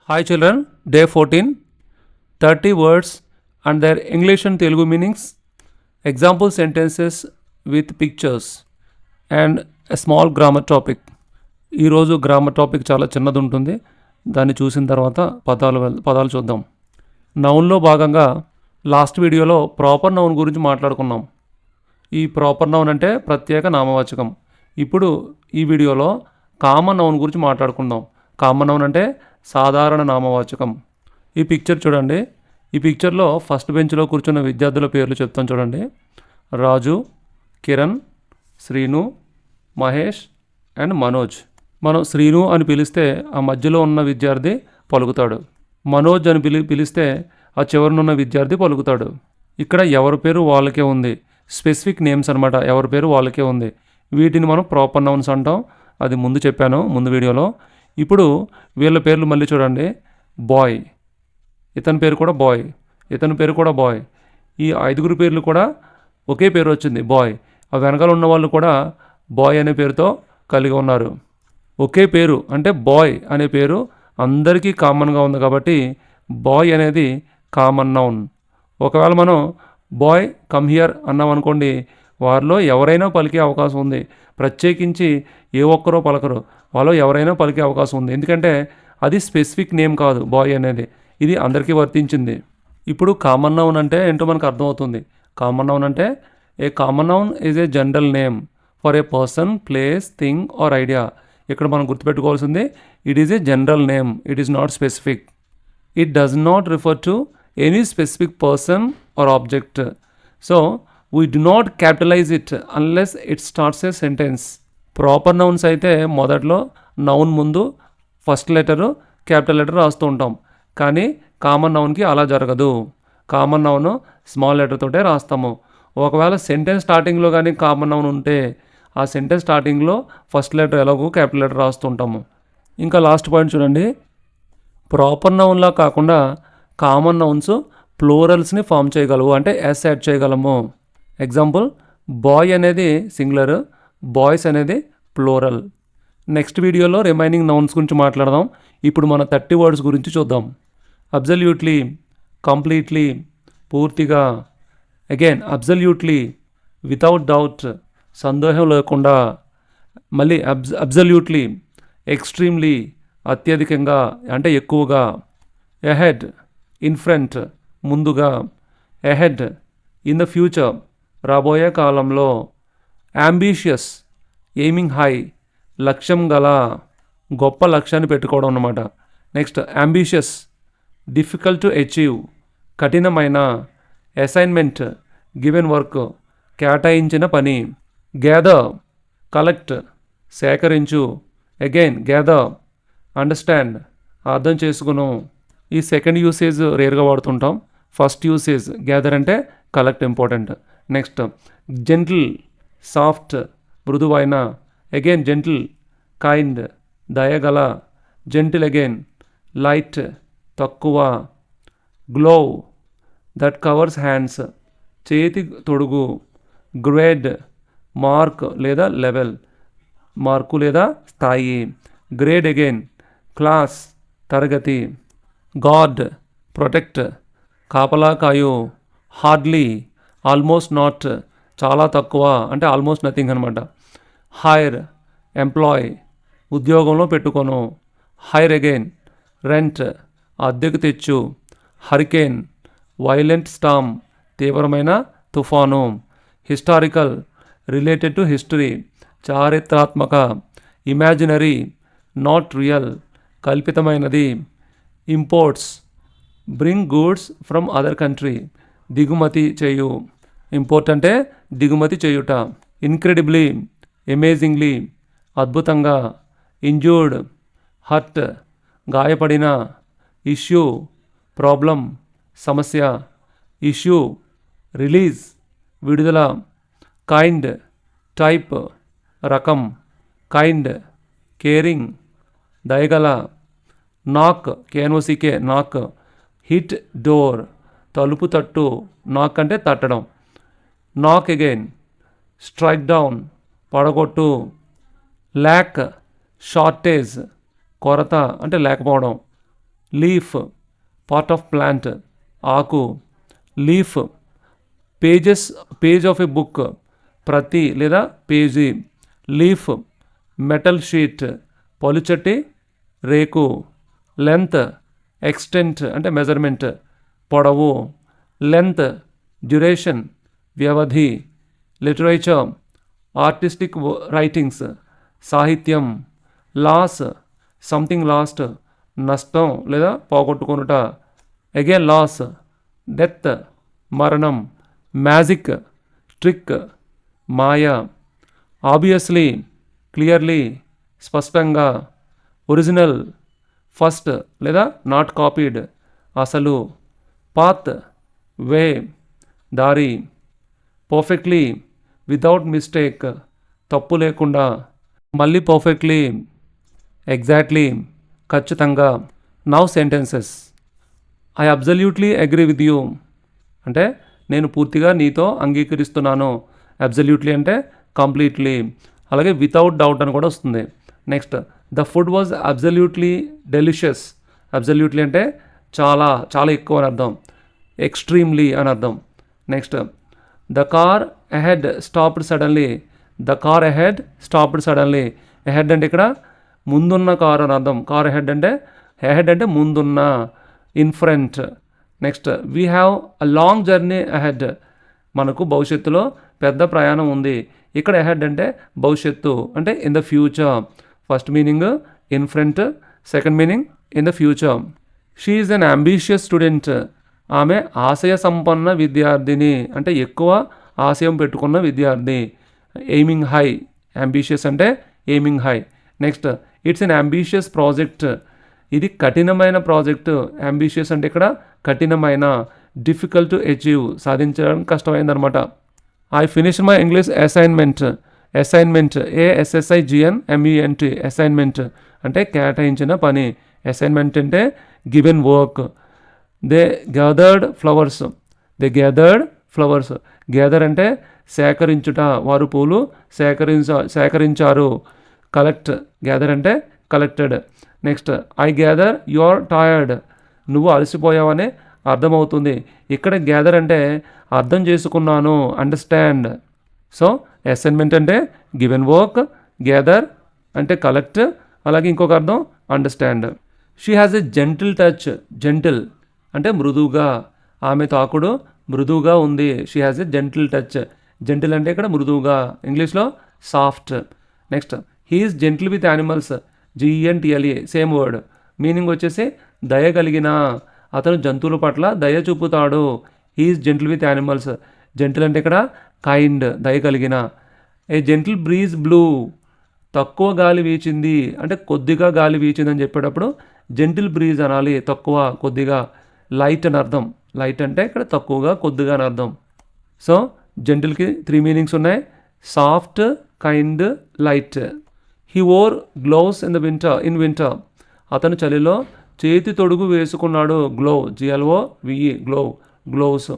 Hi children, day 14, 30 words and their English and Telugu meanings, example sentences with pictures and a small grammar topic. ఈరోజు grammar topic చాలా చిన్నది ఉంటుంది. దాన్ని చూసిన తర్వాత పదాలు చూద్దాం. నౌన్లో భాగంగా లాస్ట్ వీడియోలో ప్రాపర్ నౌన్ గురించి మాట్లాడుకున్నాం. ఈ ప్రాపర్ నౌన్ అంటే ప్రత్యేక నామవాచకం. ఇప్పుడు ఈ వీడియోలో కామన్ నౌన్ గురించి మాట్లాడుకుందాం. కామన్ నౌన్ అంటే సాధారణ నామవాచకం. ఈ పిక్చర్ చూడండి. ఈ పిక్చర్లో ఫస్ట్ బెంచ్లో కూర్చున్న విద్యార్థుల పేర్లు చెప్తాను చూడండి. రాజు, కిరణ్, శ్రీను, మహేష్ అండ్ మనోజ్. మనం శ్రీను అని పిలిస్తే ఆ మధ్యలో ఉన్న విద్యార్థి పలుకుతాడు. మనోజ్ అని పిలిస్తే ఆ చివరనున్న విద్యార్థి పలుకుతాడు. ఇక్కడ ఎవరి పేరు వాళ్ళకే ఉంది. స్పెసిఫిక్ నేమ్స్ అనమాట. ఎవరి పేరు వాళ్ళకే ఉంది. వీటిని మనం ప్రాపర్ నౌన్స్ అంటాం. అది ముందు చెప్పాను ముందు వీడియోలో. ఇప్పుడు వీళ్ళ పేర్లు మళ్ళీ చూడండి. బాయ్, ఇతని పేరు కూడా బాయ్, ఇతని పేరు కూడా బాయ్. ఈ ఐదుగురు పేర్లు కూడా ఒకే పేరు వచ్చింది, బాయ్. ఆ వెనకాల ఉన్న వాళ్ళు కూడా బాయ్ అనే పేరుతో కలిగి ఉన్నారు. ఒకే పేరు అంటే బాయ్ అనే పేరు అందరికీ కామన్గా ఉంది కాబట్టి బాయ్ అనేది కామన్ నౌన్. ఒకవేళ మనం బాయ్ కమ్ హియర్ అన్నాం అనుకోండి, వారిలో ఎవరైనా పలికే అవకాశం ఉంది. ప్రత్యేకించి ఏ ఒక్కరో పలకరు, వాళ్ళు ఎవరైనా పలికే అవకాశం ఉంది. ఎందుకంటే అది స్పెసిఫిక్ నేమ్ కాదు బాయ్ అనేది, ఇది అందరికీ వర్తించింది. ఇప్పుడు కామన్ నౌన్ అంటే ఏంటో మనకు అర్థమవుతుంది. కామన్ నౌన్ అంటే a common noun is a general name for a person, place, thing or idea. ఇక్కడ మనం గుర్తుపెట్టుకోవాల్సింది, it is a general name, it is not specific. It does not refer to any specific person are object. So we do not capitalise it unless it starts A sentence. Proper nouns అయితే మొదట్లో noun ముందు first letter capital letter రాస్తూ ఉంటాం. కానీ common నౌన్కి అలా జరగదు. Common noun small letter తోటే రాస్తాము. ఒకవేళ సెంటెన్స్ స్టార్టింగ్లో కానీ కామన్ నౌన్ ఉంటే ఆ సెంటెన్స్ స్టార్టింగ్లో ఫస్ట్ లెటర్ ఎలాగో క్యాపిటల్ లెటర్ రాస్తుంటాము. ఇంకా లాస్ట్ పాయింట్ చూడండి. ప్రాపర్ నౌన్లా కాకుండా కామన్ నౌన్స్ ప్లూరల్స్ని ఫామ్ చేయగలవు, అంటే ఎస్ యాడ్ చేయగలము. ఎగ్జాంపుల్, బాయ్ అనేది సింగులర్, బాయ్స్ అనేది ప్లూరల్. నెక్స్ట్ వీడియోలో రిమైనింగ్ నౌన్స్ గురించి మాట్లాడదాం. ఇప్పుడు మన 30 వర్డ్స్ గురించి చూద్దాం. అబ్జల్యూట్లీ, కంప్లీట్లీ, పూర్తిగా. అగైన్ అబ్జల్యూట్లీ, వితౌట్ డౌట్, సందేహం లేకుండా. మళ్ళీ అబ్జల్యూట్లీ, ఎక్స్ట్రీమ్లీ, అత్యధికంగా అంటే ఎక్కువగా. ఎహెడ్, ఇన్ ఫ్రంట్, ముందుగా. ఎహెడ్, ఇన్ ద ఫ్యూచర్, రాబోయే కాలంలో. అంబిషియస్, ఎయిమింగ్ హై, లక్ష్యం గల, గొప్ప లక్ష్యాన్ని పెట్టుకోవడం అన్నమాట. Next ambitious, difficult to achieve, కఠినమైన. అసైన్మెంట్, గివెన్ వర్క్, కేటాయించిన పని. గ్యాదర్, కలెక్ట్, సేకరించు. అగైన్ గ్యాదర్, అండర్స్టాండ్, అర్థం చేసుకును. ఈ సెకండ్ యూసేజ్ రేర్గా వాడుతుంటాం. ఫస్ట్ యూసేజ్ గ్యాదర్ అంటే collect important. Next gentle, soft, మృదువైన. అగైన్ జెంటిల్, కైండ్, దయగల. జెంటిల్ అగైన్, లైట్, తక్కువ. గ్లో, దట్ కవర్స్ హ్యాండ్స్, చేతి తొడుగు. గ్రేడ్, మార్క్ లేదా లెవెల్, మార్కు లేదా స్థాయి. గ్రేడ్ అగైన్, క్లాస్, తరగతి. గార్డ్, ప్రొటెక్ట్, కాపలా కాయు. హార్డ్లీ, ఆల్మోస్ట్ నాట్, చాలా తక్కువ అంటే ఆల్మోస్ట్ నథింగ్ అనమాట. హైర్, ఎంప్లాయ్, ఉద్యోగంలో పెట్టుకోను. హైర్ అగైన్, రెంట్, అద్దెకు తెచ్చు. హరికేన్, వైలెంట్ స్టామ్, తీవ్రమైన తుఫాను. హిస్టారికల్, రిలేటెడ్ టు హిస్టరీ, చారిత్రాత్మక. ఇమాజినరీ, నాట్ రియల్, కల్పితమైనది. Imports, bring goods from other country, దిగుమతి చేయు. ఇంపోర్ట్ అంటే దిగుమతి చేయుట. ఇన్క్రెడిబ్లీ, అమేజింగ్లీ, అద్భుతంగా. ఇంజూర్డ్, హర్ట్, గాయపడిన. ఇష్యూ, ప్రాబ్లం, సమస్య. ఇష్యూ, రిలీజ్, విడుదల. కైండ్, టైప్, రకం. కైండ్, కేరింగ్, దయగల. నాక్, కేఎన్ఓసికే, నాక్. హిట్ డోర్, తలుపు తట్టు. నాక్ అంటే తట్టడం. నాక్ అగైన్, స్ట్రైక్ డౌన్, పడగొట్టు. ల్యాక్, షార్టేజ్, కొరత అంటే లేకపోవడం. లీఫ్ పార్ట్ ఆఫ్ ప్లాంట్, ఆకు. Leaf page of a book, ప్రతి లేదా పేజీ. లీఫ్ మెటల్ షీట్, పలుచటి రేకు. లెంత్ ఎక్స్టెంట్ అంటే మెజర్మెంట్, పొడవు. లెంత్ డ్యూరేషన్, వ్యవధి. లిటరేచర్ ఆర్టిస్టిక్ రైటింగ్స్, సాహిత్యం. లాస్ సంథింగ్ లాస్ట్, నష్టం లేదా పోగొట్టుకొనుట. అగైన్ లాస్ డెత్, మరణం. మ్యాజిక్ ట్రిక్, మాయ. ఆబ్వియస్లీ క్లియర్లీ, స్పష్టంగా. ఒరిజినల్ ఫస్ట్ లేదా నాట్ కాపీడ్, అసలు. పాత్ వే, దారి. పర్ఫెక్ట్లీ వితౌట్ మిస్టేక్, తప్పు లేకుండా. మళ్ళీ పర్ఫెక్ట్లీ, ఎగ్జాక్ట్లీ, ఖచ్చితంగా. Now sentences. I absolutely agree with you అంటే నేను పూర్తిగా నీతో అంగీకరిస్తున్నాను. అబ్జల్యూట్లీ అంటే కంప్లీట్లీ. అలాగే వితౌట్ డౌట్ అని కూడా వస్తుంది. Next the food was absolutely delicious. Absolutely అంటే చాలా చాలా ఎక్కువ అని అర్థం. ఎక్స్ట్రీమ్లీ అని అర్థం. Next the car ahead stopped suddenly. The car ahead stopped suddenly. Ahead అంటే ఇక్కడ ముందున్న కారు అని అర్థం. కార్ అహెడ్ అంటే ముందున్న, in front. Next we have a long journey ahead. మనకు భవిష్యత్తులో పెద్ద ప్రయాణం ఉంది. ఇక్కడ అహెడ్ అంటే భవిష్యత్తు అంటే in the future. First meaning in front, second meaning in the future. She is an ambitious student. ఆమె ఆశయ సంపన్న విద్యార్థిని అంటే ఎక్కువ ఆశయం పెట్టుకున్న విద్యార్థి. ఎయిమింగ్ హై, అంబిషియస్ అంటే aiming high. Next it's an ambitious project. ఇది కఠినమైన ప్రాజెక్టు. అంబిషియస్ అంటే ఇక్కడ కఠినమైన, డిఫికల్ట్ టు అచీవ్, సాధించడం కష్టమైందనమాట. I finish my English assignment. Assignment ASSIGNMENT, assignment అంటే కేటాయించిన పని. అసైన్మెంట్ అంటే given work. They gathered flowers. Gather అంటే సేకరించుట, వారు పూలు సేకరించారు. కలెక్ట్, గ్యాదర్ అంటే collected. Next I gather you are tired. నువ్వు అలసిపోయావనే అర్థమవుతుంది. ఇక్కడ గ్యాదర్ అంటే అర్థం చేసుకున్నాను, అండర్స్టాండ్. సో అసైన్మెంట్ అంటే గివెన్ వర్క్, గ్యాదర్ అంటే కలెక్ట్, అలాగే ఇంకొక అర్థం understand. She has a gentle touch. Gentle అంటే మృదువుగా, ఆమె తాకుడు మృదువుగా ఉంది. She has a gentle touch. Gentle అంటే ఇక్కడ మృదువుగా, ఇంగ్లీష్లో soft. Next he is gentle with animals. GENTLE, same word. Meaning వచ్చేసి దయ కలిగిన, అతను జంతువుల పట్ల దయ చూపుతాడు. He is gentle with animals. Gentle అంటే ఇక్కడ కైండ్, దయ కలిగిన. ఏ జెంటిల్ బ్రీజ్ బ్లూ, తక్కువ గాలి వీచింది అంటే కొద్దిగా గాలి వీచింది అని చెప్పేటప్పుడు జెంటిల్ బ్రీజ్ అనాలి, తక్కువ కొద్దిగా. లైట్ అని అర్థం. లైట్ అంటే ఇక్కడ తక్కువగా కొద్దిగా అని అర్థం. సో జెంటిల్కి 3 మీనింగ్స్ ఉన్నాయి: soft, kind, light. He wore gloves in winter. అతను చలిలో చేతి తొడుగు వేసుకున్నాడు. GLOVE, gloves.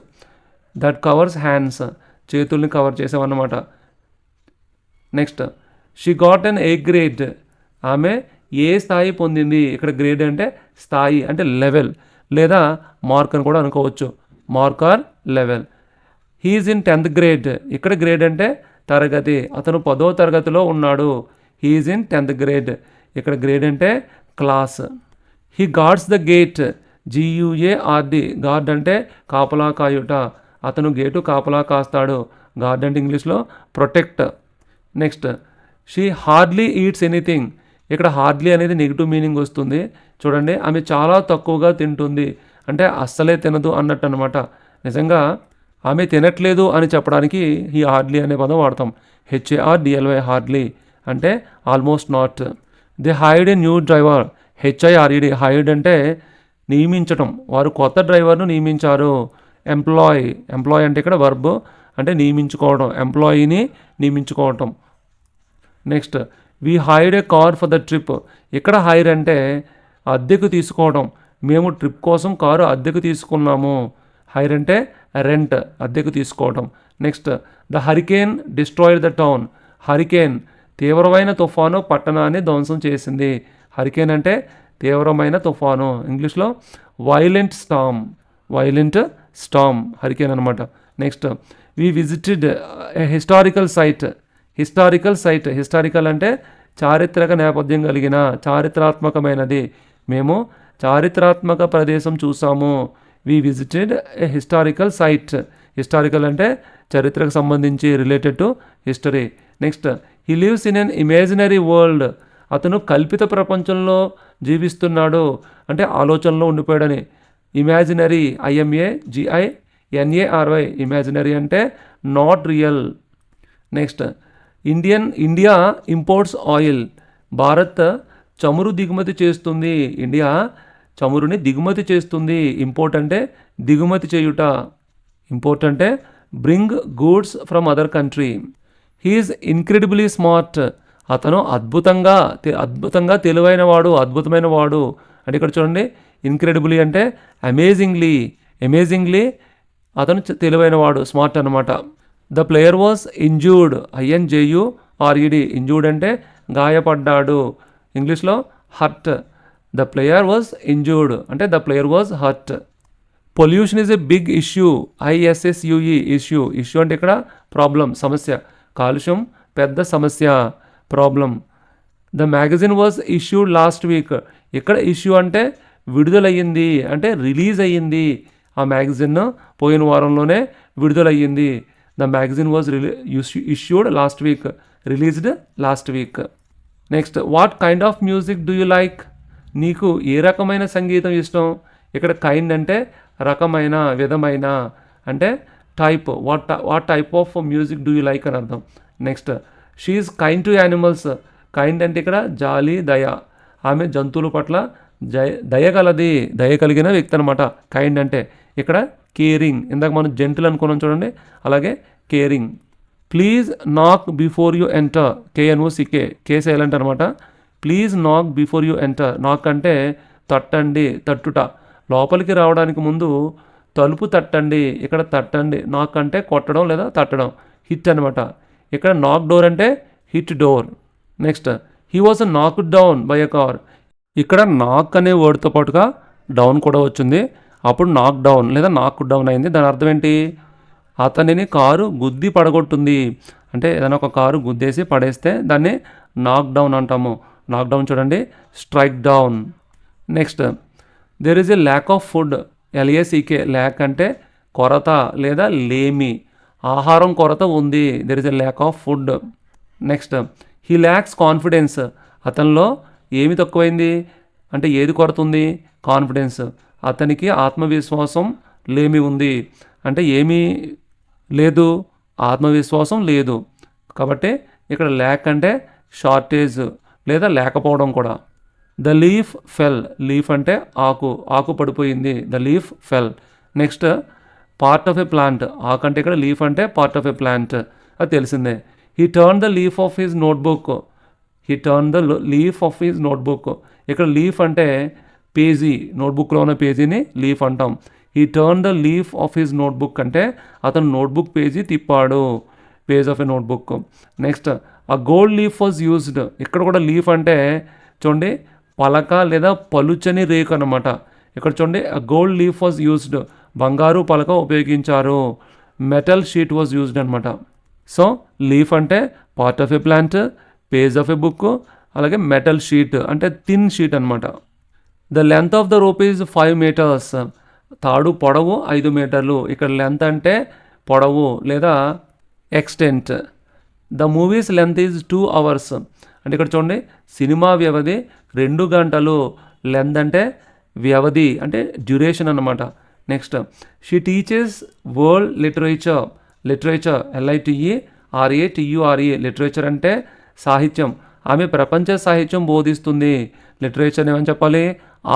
That covers hands, చేతుల్ని కవర్ చేసామన్నమాట. Next she got an A grade. ఆమె ఏ స్థాయి పొందింది. ఇక్కడ గ్రేడ్ అంటే స్థాయి అంటే లెవెల్ లేదా మార్క్ అని కూడా అనుకోవచ్చు. Mark or level. He's in 10th grade. ఇక్కడ గ్రేడ్ అంటే తరగతి. అతను 10వ తరగతిలో ఉన్నాడు. He's in 10th grade. ఇక్కడ గ్రేడ్ అంటే class. He guards the gate. GUARD. Guard అంటే కాపలా కాయుట. అతను గేటు కాపలా కాస్తాడు. గార్డ్ అంటే ఇంగ్లీష్లో protect. Next she hardly eats anything. ఇక్కడ హార్డ్లీ అనేది నెగిటివ్ మీనింగ్ వస్తుంది. చూడండి, ఆమె చాలా తక్కువగా తింటుంది అంటే అస్సలే తినదు అన్నట్టు అనమాట. నిజంగా ఆమె తినట్లేదు అని చెప్పడానికి ఈ హార్డ్లీ అనే పదం వాడతాం. HARDLY, హార్డ్లీ అంటే almost not. They hired a new driver. HIRED. Hired అంటే నియమించటం. వారు కొత్త డ్రైవర్ను నియమించారు. ఎంప్లాయ్ అంటే ఇక్కడ వర్బ్ అంటే నియమించుకోవడం, ఎంప్లాయీని నియమించుకోవటం. Next we hired a car for the trip. ఇక్కడ హైర్ అంటే అద్దెకు తీసుకోవడం. మేము ట్రిప్ కోసం కారు అద్దెకు తీసుకున్నాము. హైర్ అంటే రెంట్, అద్దెకు తీసుకోవడం. Next the hurricane destroyed the town. Hurricane తీవ్రమైన తుఫాను పట్టణాన్ని ధ్వంసం చేసింది. హరికేన్ అంటే తీవ్రమైన తుఫాను. ఇంగ్లీష్లో వైలెంట్ స్టామ్ హరికేన్ అనమాట. Next we visited historical site. Historical అంటే చారిత్రక నేపథ్యం కలిగిన, చారిత్రాత్మకమైనది. మేము చారిత్రాత్మక ప్రదేశం చూసాము. We visited a historical site. Historical అంటే చరిత్రకు సంబంధించి, related to history. Next he lives in an imaginary world. అతను కల్పిత ప్రపంచంలో జీవిస్తున్నాడు, అంటే ఆలోచనలో ఉండిపోయాడని. ఇమాజినరీ, IMAGINARY, ఇమాజినరీ అంటే not real. Next India imports oil. Bharat చమురు దిగుమతి చేస్తుంది. ఇండియా చమురుని దిగుమతి చేస్తుంది. ఇంపోర్ట్ అంటే దిగుమతి చేయుట. ఇంపోర్ట్ అంటే bring goods from other country. He's incredibly smart. అతను అద్భుతంగా తెలివైన వాడు, అద్భుతమైన వాడు. అంటే ఇక్కడ చూడండి, ఇన్క్రెడిబులీ అంటే అమేజింగ్లీ అతను తెలివైన వాడు, స్మార్ట్ అనమాట. The player was injured, INJURED. Injured అంటే గాయపడ్డాడు. ఇంగ్లీష్లో hurt. The player was injured అంటే the player was hurt. Pollution is a big issue, ISSUE, issue అంటే ఇక్కడ ప్రాబ్లం, సమస్య. కాలుష్యం పెద్ద సమస్య, problem. The magazine was issued last week. ఇక్కడ ఇష్యూ అంటే విడుదలయ్యింది, అంటే రిలీజ్ అయ్యింది. ఆ మ్యాగజైన్ పోయిన వారంలోనే విడుదలయ్యింది. The magazine was issued last week, released last week. Next what kind of music do you like. నీకు ఏ రకమైన సంగీతం ఇష్టం. ఇక్కడ కైండ్ అంటే రకమైన, విధమైన, అంటే type. What type of music do you like అని అర్థం. Next she's kind to animals. Kind అంటే ఇక్కడ జాలి, దయ. ఆమె జంతువుల పట్ల దయ కలిగిన వ్యక్తి అనమాట. కైండ్ అంటే ఇక్కడ కేరింగ్. ఇందాక మనం జెంటిల్ అనుకున్నాం చూడండి, అలాగే కేరింగ్. ప్లీజ్ నాక్ before you enter. KNOCK, K silent అనమాట. ప్లీజ్ నాక్ బిఫోర్ యూ ఎంటర్. నాక్ అంటే తట్టుట. లోపలికి రావడానికి ముందు తలుపు తట్టండి. ఇక్కడ తట్టండి. నాక్ అంటే కొట్టడం లేదా తట్టడం, హిట్ అనమాట. ఇక్కడ నాక్ డోర్ అంటే hit door. Next he was knocked down by a car. ఇక్కడ నాక్ అనే వర్డ్తో పాటుగా డౌన్ కూడా వచ్చింది. అప్పుడు నాక్ డౌన్ లేదా నాక్ డౌన్ అయింది. దాని అర్థం ఏంటి? అతనిని కారు గుద్ది పడగొట్టుంది. అంటే ఏదైనా ఒక కారు గుద్దేసి పడేస్తే దాన్ని నాక్ డౌన్ అంటాము. నాక్ డౌన్ చూడండి, strike down. Next there is a lack of food. LACK, lakh అంటే కొరత లేదా లేమి. ఆహారం కొరత ఉంది. There is a lack of food. Next he lacks confidence. అతనిలో ఏమి తక్కువైంది అంటే ఏది కొరత ఉంది? కాన్ఫిడెన్స్. అతనికి ఆత్మవిశ్వాసం లేమి ఉంది. అంటే ఏమీ లేదు, ఆత్మవిశ్వాసం లేదు. కాబట్టి ఇక్కడ ల్యాక్ అంటే షార్టేజ్ లేదా లేకపోవడం కూడా. The leaf full. లీఫ్ అంటే ఆకు పడిపోయింది. The leaf fell. Next part of a plant. ఆకు అంటే ఇక్కడ లీఫ్ అంటే పార్ట్ ఆఫ్ ఎ ప్లాంట్, అది తెలిసిందే. He turn the leaf of his notebook. ఇక్కడ లీఫ్ అంటే పేజీ, నోట్బుక్లో ఉన్న పేజీని లీఫ్ అంటాం. He turn the leaf of his notebook అంటే అతను నోట్బుక్ పేజీ తిప్పాడు, page of a notebook. Next a gold leaf was used. ఇక్కడ కూడా లీఫ్ అంటే చూడండి పలక లేదా పలుచని రేకు అనమాట. ఇక్కడ చూడండి ఆ గోల్డ్ లీఫ్ వాజ్ యూజ్డ్, బంగారు పలక ఉపయోగించారు. మెటల్ షీట్ వాజ్ యూజ్డ్ అనమాట. సో లీఫ్ అంటే part of a plant, page of a book, అలాగే మెటల్ షీట్ అంటే థిన్ షీట్ అనమాట. The length of the rope is 5 meters. తాడు పొడవు 5 మీటర్లు. ఇక్కడ లెంత్ అంటే పొడవు లేదా extent. The movies length is 2 hours. అంటే ఇక్కడ చూడండి సినిమా వ్యవధి 2 గంటలు. లెంత్ అంటే వ్యవధి అంటే డ్యూరేషన్ అనమాట. Next she teaches world literature. LITERATURE. Literature అంటే సాహిత్యం. ఆమె ప్రపంచ సాహిత్యం బోధిస్తుంది. లిటరేచర్ ఏమని చెప్పాలి?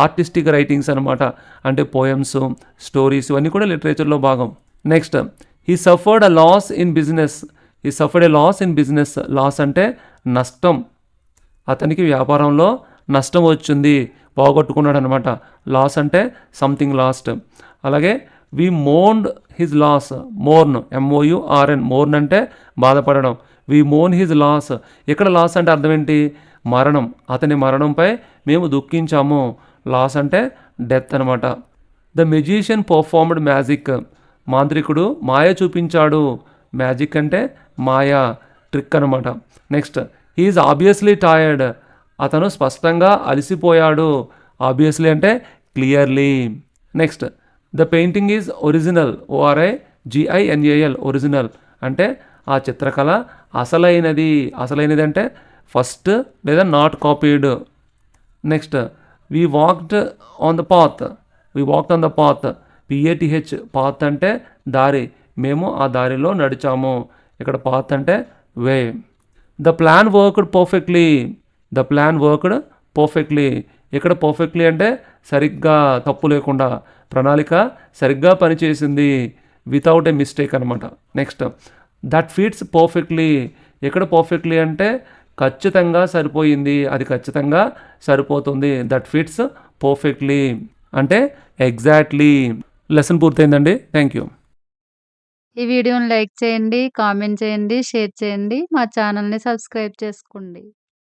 ఆర్టిస్టిక్ రైటింగ్స్ అనమాట. అంటే పోయమ్స్, స్టోరీస్ ఇవన్నీ కూడా లిటరేచర్లో భాగం. Next he suffered a loss in business. Loss అంటే నష్టం. అతనికి వ్యాపారంలో నష్టం వచ్చింది, పోగొట్టుకున్నాడు అనమాట. లాస్ అంటే సంథింగ్ లాస్ట్. అలాగే we mourned his loss. Mourn, MOURN. Mourn అంటే బాధపడడం. We mourn his loss. ఇక్కడ లాస్ అంటే అర్థం ఏంటి? మరణం, అతని మరణంపై మేము దుఃఖించాము. లాస్ అంటే డెత్ అనమాట. ద మెజీషియన్ పర్ఫార్మ్డ్ మ్యాజిక్, మాంత్రికుడు మాయ చూపించాడు. మ్యాజిక్ అంటే మాయా, ట్రిక్ అనమాట. నెక్స్ట్, హీఈస్ ఆబ్వియస్లీ టైర్డ్, అతను స్పష్టంగా అలసిపోయాడు. ఆబ్వియస్లీ అంటే clearly. Next, the painting is original, ORIGINAL, original అంటే ఆ చిత్రకళ అసలైనది. అసలైనది అంటే ఫస్ట్ లేదా not copied. Next, we walked on the path, PATH, path అంటే దారి, మేము ఆ దారిలో నడిచాము. ఇక్కడ పాత్ అంటే way. The plan worked perfectly, ఇక్కడ పర్ఫెక్ట్లీ అంటే సరిగ్గా, తప్పు లేకుండా, ప్రణాళిక సరిగ్గా పనిచేసింది, వితౌట్ ఏ మిస్టేక్ అనమాట. నెక్స్ట్, దట్ ఫిట్స్ పర్ఫెక్ట్లీ, ఇక్కడ పర్ఫెక్ట్లీ అంటే ఖచ్చితంగా సరిపోయింది, అది ఖచ్చితంగా సరిపోతుంది. దట్ ఫిట్స్ పర్ఫెక్ట్లీ అంటే ఎగ్జాక్ట్లీ. లెసన్ పూర్తయిందండి. Thank you. ఈ వీడియోని లైక్ చేయండి, కామెంట్ చేయండి, షేర్ చేయండి. మా ఛానల్‌ని సబ్స్క్రైబ్ చేసుకోండి.